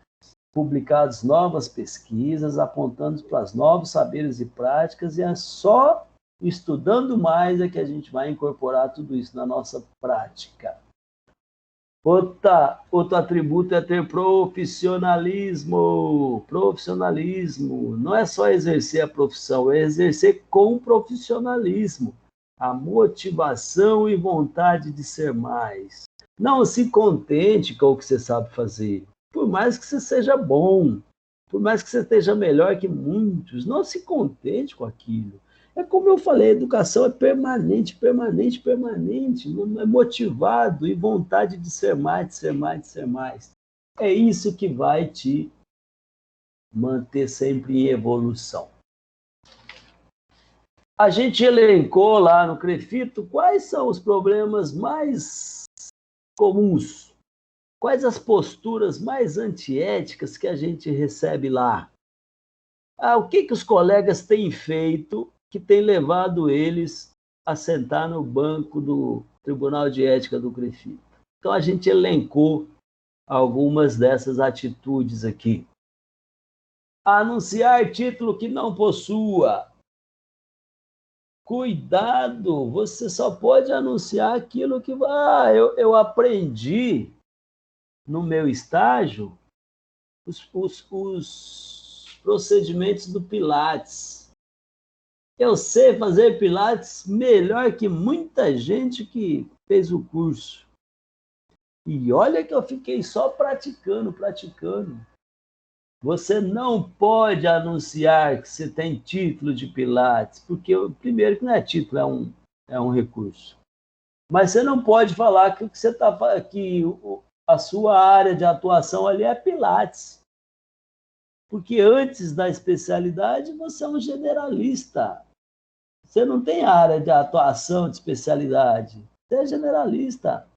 publicadas novas pesquisas apontando para os novos saberes e práticas, e é só estudando mais é que a gente vai incorporar tudo isso na nossa prática. Outro atributo é ter profissionalismo. Profissionalismo. Não é só exercer a profissão, é exercer com profissionalismo. A motivação e vontade de ser mais. Não se contente com o que você sabe fazer. Por mais que você seja bom, por mais que você esteja melhor que muitos, não se contente com aquilo. É como eu falei, a educação é permanente, permanente, permanente, é motivado e vontade de ser mais, de ser mais, de ser mais. É isso que vai te manter sempre em evolução. A gente elencou lá no Crefito quais são os problemas mais comuns, quais as posturas mais antiéticas que a gente recebe lá. O que os colegas têm feito que tem levado eles a sentar no banco do Tribunal de Ética do Crefito? Então, a gente elencou algumas dessas atitudes aqui. Anunciar título que não possua. Cuidado, você só pode anunciar aquilo que... eu aprendi no meu estágio os procedimentos do Pilates. Eu sei fazer Pilates melhor que muita gente que fez o curso. E olha que eu fiquei só praticando. Você não pode anunciar que você tem título de Pilates, porque, primeiro, que não é título, é um recurso. Mas você não pode falar que, que a sua área de atuação ali é Pilates. Porque antes da especialidade, você é um generalista. Você não tem área de atuação de especialidade. Você é generalista.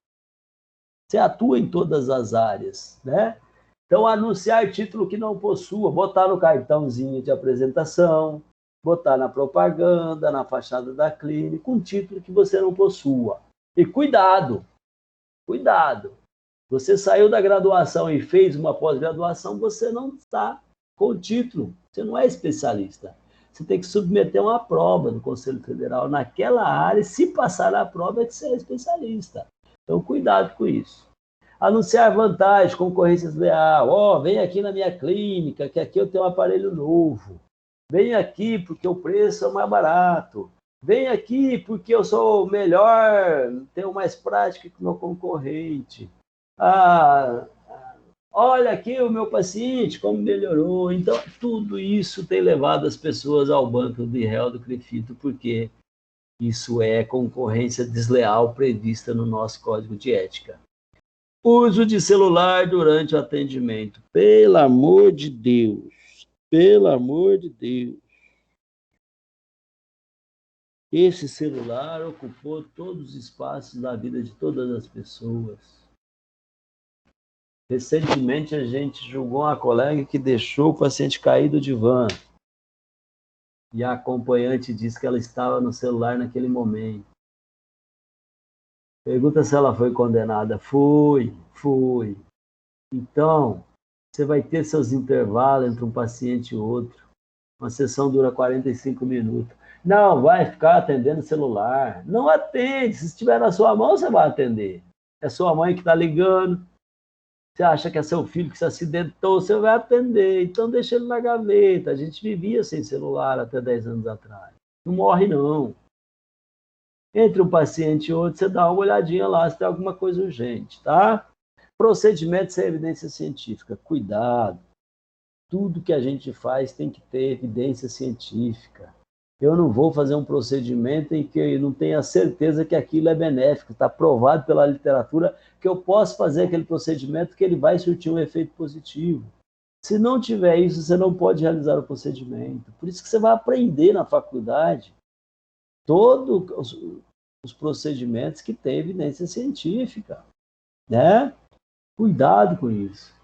Você atua em todas as áreas, né? Então, anunciar título que não possua, botar no cartãozinho de apresentação, botar na propaganda, na fachada da clínica, um título que você não possua. E cuidado. Você saiu da graduação e fez uma pós-graduação, você não está com o título, você não é especialista. Você tem que submeter uma prova do Conselho Federal naquela área, e se passar na prova é que você é especialista. Então, cuidado com isso. Anunciar vantagem, concorrência desleal. Vem aqui na minha clínica, que aqui eu tenho um aparelho novo. Vem aqui porque o preço é mais barato. Vem aqui porque eu sou melhor, tenho mais prática que o meu concorrente. Olha aqui o meu paciente, como melhorou. Então, tudo isso tem levado as pessoas ao banco de réu do Crefito, porque isso é concorrência desleal prevista no nosso Código de Ética. Uso de celular durante o atendimento. Pelo amor de Deus. Esse celular ocupou todos os espaços da vida de todas as pessoas. Recentemente, a gente julgou uma colega que deixou o paciente cair do divã. E a acompanhante disse que ela estava no celular naquele momento. Pergunta se ela foi condenada. Foi. Então, você vai ter seus intervalos entre um paciente e outro. Uma sessão dura 45 minutos. Não, vai ficar atendendo celular. Não atende. Se estiver na sua mão, você vai atender. É sua mãe que está ligando. Você acha que é seu filho que se acidentou, você vai atender. Então deixa ele na gaveta. A gente vivia sem celular até 10 anos atrás. Não morre, não. Entre um paciente e outro, você dá uma olhadinha lá se tem alguma coisa urgente, tá? Procedimento sem evidência científica. Cuidado. Tudo que a gente faz tem que ter evidência científica. Eu não vou fazer um procedimento em que eu não tenha certeza que aquilo é benéfico, está provado pela literatura que eu posso fazer aquele procedimento que ele vai surtir um efeito positivo. Se não tiver isso, você não pode realizar o procedimento. Por isso que você vai aprender na faculdade todos os procedimentos que têm evidência científica, né? Cuidado com isso.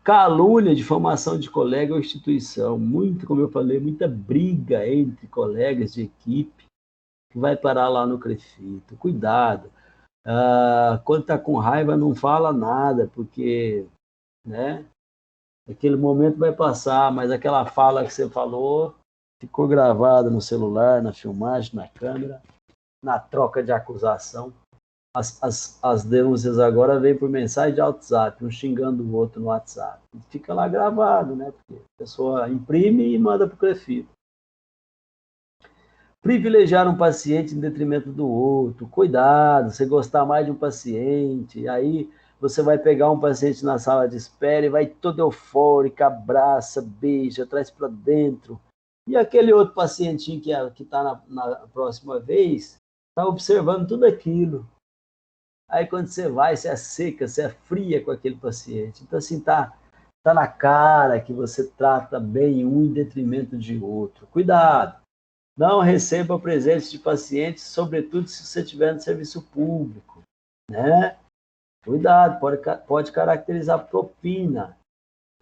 Calúnia, difamação de colega ou instituição. Muito, como eu falei, muita briga entre colegas de equipe que vai parar lá no CREFITO. Cuidado. Quando está com raiva, não fala nada, porque, né, aquele momento vai passar, mas aquela fala que você falou ficou gravada no celular, na filmagem, na câmera, na troca de acusação. As denúncias agora vêm por mensagem de WhatsApp, um xingando o outro no WhatsApp. Fica lá gravado, né? Porque a pessoa imprime e manda para o CREFITO. Privilegiar um paciente em detrimento do outro. Cuidado, você gostar mais de um paciente, aí você vai pegar um paciente na sala de espera e vai todo eufórico, abraça, beija, traz para dentro. E aquele outro pacientinho que está na próxima vez, está observando tudo aquilo. Aí quando você vai, você é seca, você é fria com aquele paciente. Então, assim, tá na cara que você trata bem um em detrimento de outro. Cuidado! Não receba presentes de pacientes, sobretudo se você estiver no serviço público, né? Cuidado, pode caracterizar propina.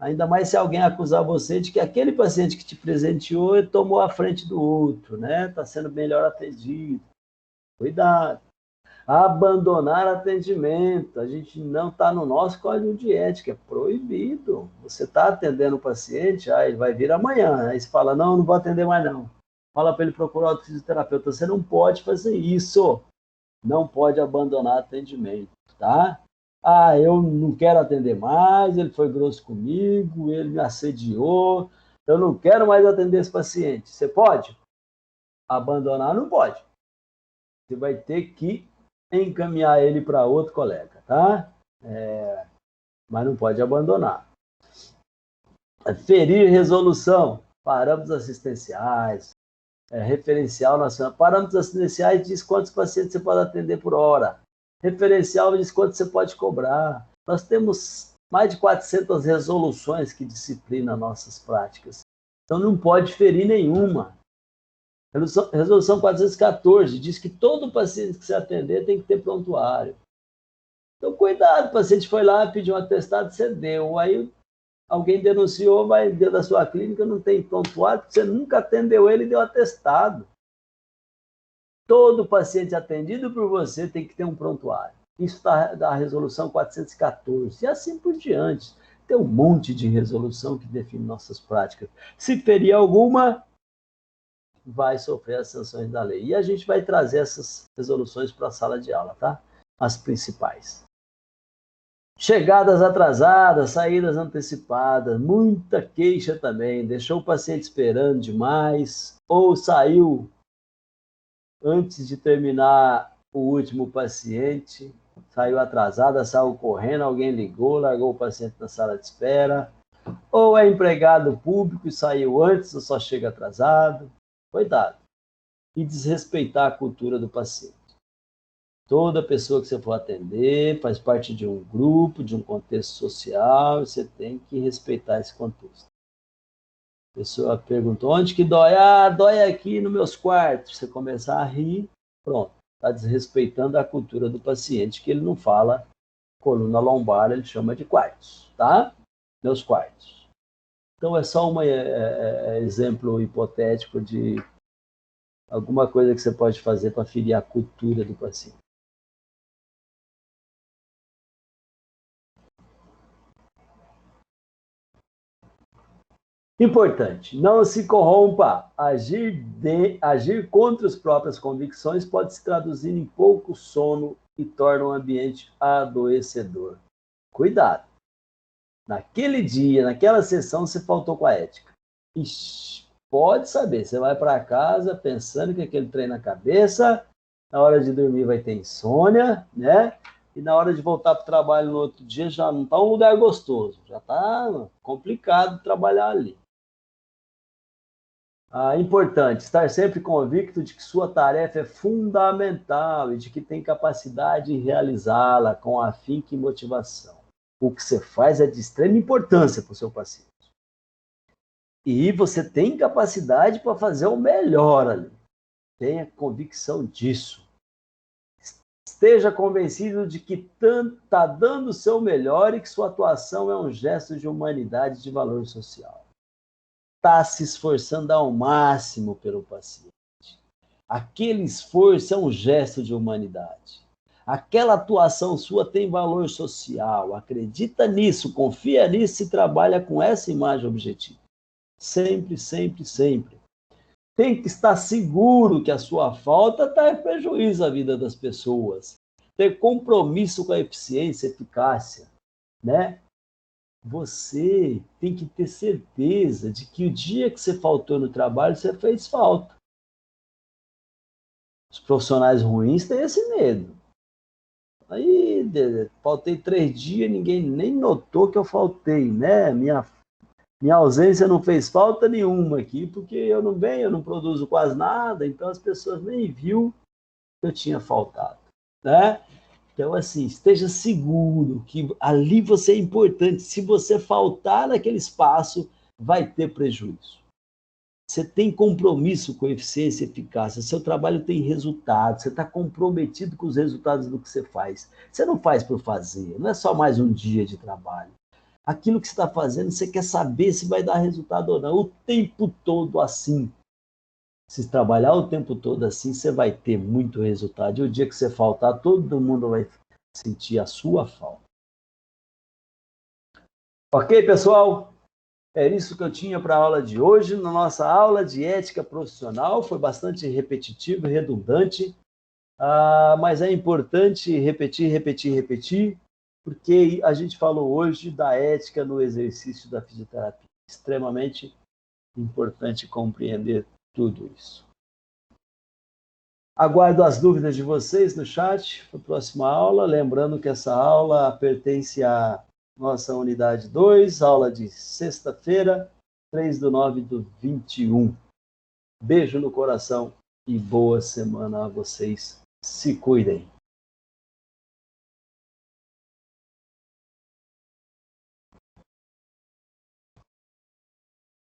Ainda mais se alguém acusar você de que aquele paciente que te presenteou ele tomou a frente do outro, né? Está sendo melhor atendido. Cuidado. Abandonar atendimento. A gente não está no nosso código de ética, é proibido. Você está atendendo o paciente, ele vai vir amanhã. Aí você fala, não vou atender mais não. Fala para ele procurar outro fisioterapeuta. Você não pode fazer isso. Não pode abandonar atendimento, tá? Eu não quero atender mais, ele foi grosso comigo, ele me assediou, eu não quero mais atender esse paciente. Você pode? Abandonar não pode. Você vai ter que encaminhar ele para outro colega, tá? Mas não pode abandonar. Ferir resolução, parâmetros assistenciais, referencial nacional. Parâmetros assistenciais diz quantos pacientes você pode atender por hora. Referencial diz quanto você pode cobrar. Nós temos mais de 400 resoluções que disciplinam nossas práticas. Então não pode ferir nenhuma. Resolução 414 diz que todo paciente que você atender tem que ter prontuário. Então, cuidado, o paciente foi lá, pediu um atestado, você deu. Aí alguém denunciou, vai dentro da sua clínica, não tem prontuário, porque você nunca atendeu ele e deu atestado. Todo paciente atendido por você tem que ter um prontuário. Isso está da resolução 414. E assim por diante. Tem um monte de resolução que define nossas práticas. Se ferir alguma, vai sofrer as sanções da lei. E a gente vai trazer essas resoluções para a sala de aula, tá? As principais. Chegadas atrasadas, saídas antecipadas, muita queixa também, deixou o paciente esperando demais, ou saiu antes de terminar o último paciente, saiu atrasada, saiu correndo, alguém ligou, largou o paciente na sala de espera, ou é empregado público e saiu antes ou só chega atrasado. Cuidado. E desrespeitar a cultura do paciente. Toda pessoa que você for atender faz parte de um grupo, de um contexto social, e você tem que respeitar esse contexto. A pessoa perguntou, onde que dói? Dói aqui nos meus quartos. Você começar a rir, pronto. Está desrespeitando a cultura do paciente, que ele não fala coluna lombar, ele chama de quartos, tá? Meus quartos. Então, é só um exemplo hipotético de alguma coisa que você pode fazer para ferir a cultura do paciente. Importante, não se corrompa. Agir contra as próprias convicções pode se traduzir em pouco sono e torna um ambiente adoecedor. Cuidado. Naquele dia, naquela sessão, você faltou com a ética. Ixi, pode saber, você vai para casa pensando que aquele trem na cabeça, na hora de dormir vai ter insônia, né? E na hora de voltar para o trabalho no outro dia já não está um lugar gostoso, já está complicado trabalhar ali. Importante, estar sempre convicto de que sua tarefa é fundamental e de que tem capacidade de realizá-la com afinco e motivação. O que você faz é de extrema importância para o seu paciente. E você tem capacidade para fazer o melhor ali. Tenha convicção disso. Esteja convencido de que está dando o seu melhor e que sua atuação é um gesto de humanidade e de valor social. Está se esforçando ao máximo pelo paciente. Aquele esforço é um gesto de humanidade. Aquela atuação sua tem valor social. Acredita nisso, confia nisso e trabalha com essa imagem objetiva. Sempre, sempre, sempre. Tem que estar seguro que a sua falta está em prejuízo à vida das pessoas. Ter compromisso com a eficiência e eficácia, né? Você tem que ter certeza de que o dia que você faltou no trabalho, você fez falta. Os profissionais ruins têm esse medo. Aí, faltei 3 dias, ninguém nem notou que eu faltei, né? Minha ausência não fez falta nenhuma aqui, porque eu não produzo quase nada, então as pessoas nem viu que eu tinha faltado, né? Então, assim, esteja seguro que ali você é importante. Se você faltar naquele espaço, vai ter prejuízo. Você tem compromisso com eficiência e eficácia, seu trabalho tem resultado, você está comprometido com os resultados do que você faz. Você não faz por fazer, não é só mais um dia de trabalho. Aquilo que você está fazendo, você quer saber se vai dar resultado ou não, o tempo todo assim. Se trabalhar o tempo todo assim, você vai ter muito resultado. E o dia que você faltar, todo mundo vai sentir a sua falta. Ok, pessoal? É isso que eu tinha para a aula de hoje. Na nossa aula de ética profissional, foi bastante repetitivo e redundante, mas é importante repetir, repetir, repetir, porque a gente falou hoje da ética no exercício da fisioterapia. Extremamente importante compreender tudo isso. Aguardo as dúvidas de vocês no chat para a próxima aula. Lembrando que essa aula pertence à nossa unidade 2, aula de sexta-feira, 3/9/21. Beijo no coração e boa semana a vocês. Se cuidem.